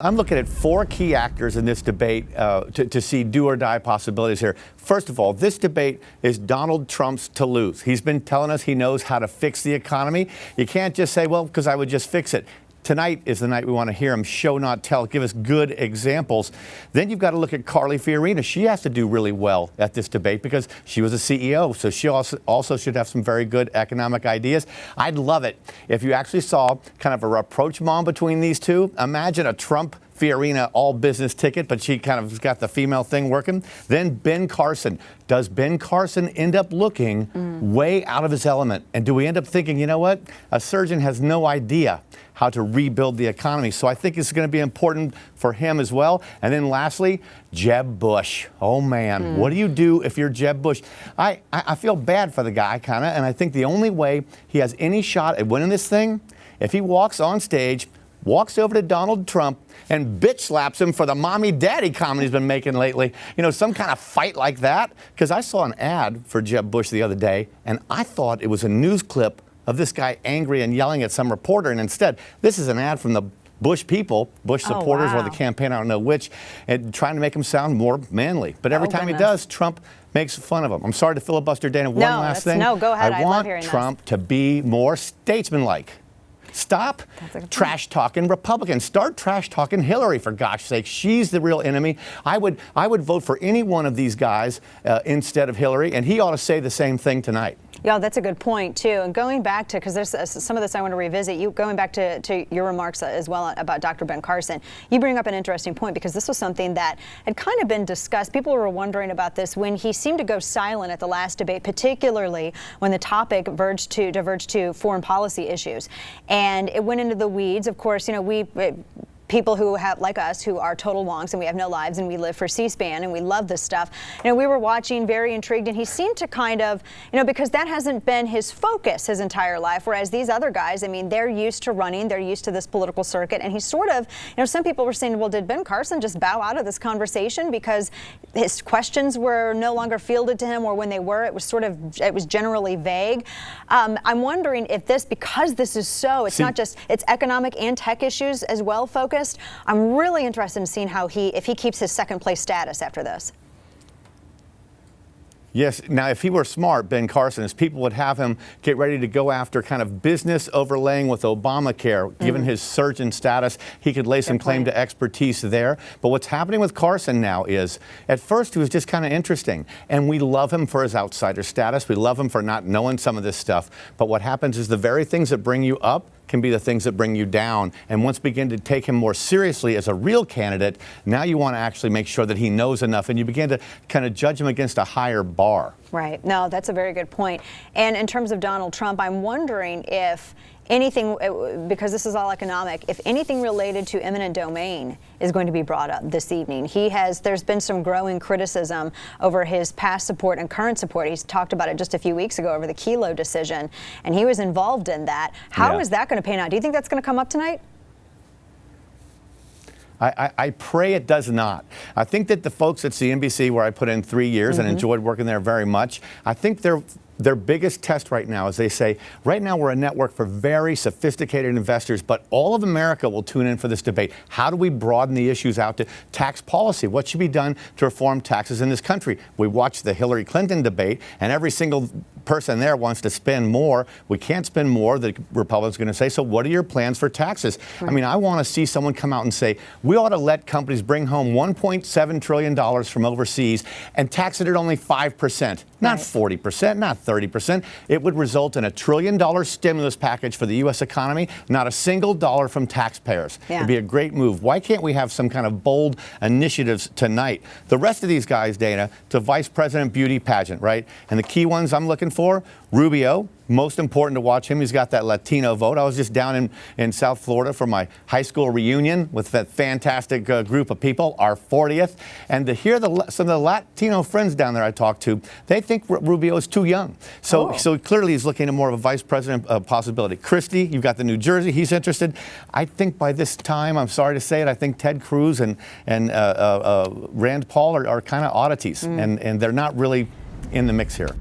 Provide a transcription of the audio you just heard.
I'm looking at four key actors in this debate to see do or die possibilities here. First of all, this debate is Donald Trump's to lose. He's been telling us he knows how to fix the economy. You can't just say, well, because I would just fix it. Tonight is the night we want to hear him show, not tell, give us good examples. Then you've got to look at Carly Fiorina. She has to do really well at this debate because she was a CEO, so she also should have some very good economic ideas. I'd love it if you actually saw kind of a rapprochement between these two. Imagine a Trump Fiorina all business ticket, but she kind of got the female thing working. Then Ben Carson. Does Ben Carson end up looking way out of his element? And do we end up thinking, you know what? A surgeon has no idea how to rebuild the economy. So I think it's going to be important for him as well. And then lastly, Jeb Bush. Oh, man. What do you do if you're Jeb Bush? I feel bad for the guy, kind of, and I think the only way he has any shot at winning this thing, if he walks on stage, walks over to Donald Trump and bitch slaps him for the mommy-daddy comment he's been making lately. You know, some kind of fight like that. Because I saw an ad for Jeb Bush the other day, and I thought it was a news clip of this guy angry and yelling at some reporter. And instead, this is an ad from the Bush people, Bush supporters, or the campaign, I don't know which, and trying to make him sound more manly. But every time he does, Trump makes fun of him. I'm sorry to filibuster, Dana. One last thing. No, go ahead. I want Trump to be more statesmanlike. Stop trash talking Republicans. Start trash talking Hillary, for gosh sake. She's the real enemy. I would vote for any one of these guys instead of Hillary, and he ought to say the same thing tonight. Yeah, that's a good point, too. And going back to, because there's some of this I want to revisit, you going back to your remarks as well about Dr. Ben Carson, you bring up an interesting point because this was something that had kind of been discussed. People were wondering about this when he seemed to go silent at the last debate, particularly when the topic diverged to foreign policy issues. And it went into the weeds. Of course, you know, people who have, like us, who are total wonks and we have no lives and we live for C-SPAN and we love this stuff. You know, we were watching, very intrigued, and he seemed to kind of, you know, because that hasn't been his focus his entire life, whereas these other guys, I mean, they're used to running, they're used to this political circuit, and he sort of, you know, some people were saying, well, did Ben Carson just bow out of this conversation because his questions were no longer fielded to him, or when they were, it was generally vague. I'm wondering if this, because this is so, it's not just, it's economic and tech issues as well focused. I'm really interested in seeing if he keeps his second place status after this. Yes. Now, if he were smart, Ben Carson, his people would have him get ready to go after kind of business overlaying with Obamacare. Given his surgeon status, he could lay some claim to expertise there. But what's happening with Carson now is, at first, he was just kind of interesting. And we love him for his outsider status. We love him for not knowing some of this stuff. But what happens is the very things that bring you up can be the things that bring you down. And once you begin to take him more seriously as a real candidate, now you want to actually make sure that he knows enough, and you begin to kind of judge him against a higher bar. Right. No, that's a very good point. And in terms of Donald Trump, I'm wondering if anything, because this is all economic, if anything related to eminent domain is going to be brought up this evening. There's been some growing criticism over his past support and current support. He's talked about it just a few weeks ago over the Kneale decision, and he was involved in that. How is that going to pan out? Do you think that's going to come up tonight? I pray it does not. I think that the folks at CNBC, where I put in 3 years and enjoyed working there very much, I think their biggest test right now is they say, right now we're a network for very sophisticated investors, but all of America will tune in for this debate. How do we broaden the issues out to tax policy? What should be done to reform taxes in this country? We watched the Hillary Clinton debate, and every single person there wants to spend more. We can't spend more, the Republicans are going to say. So what are your plans for taxes? I mean, I want to see someone come out and say, we ought to let companies bring home $1.7 trillion from overseas and tax it at only 5%, not 40%, not 30%. It would result in $1 trillion stimulus package for the U.S. economy, not a single dollar from taxpayers. It'd be a great move. Why can't we have some kind of bold initiatives tonight? The rest of these guys, Dana, it's a vice president beauty pageant, right? And the key ones I'm looking for, Rubio, most important to watch him. He's got that Latino vote. I was just down in South Florida for my high school reunion with that fantastic group of people, our 40th. And to hear some of the Latino friends down there I talked to, they think Rubio is too young. So clearly he's looking at more of a vice president possibility. Christie, you've got the New Jersey. He's interested. I think by this time, I'm sorry to say it, I think Ted Cruz and Rand Paul are kind of oddities. And they're not really in the mix here.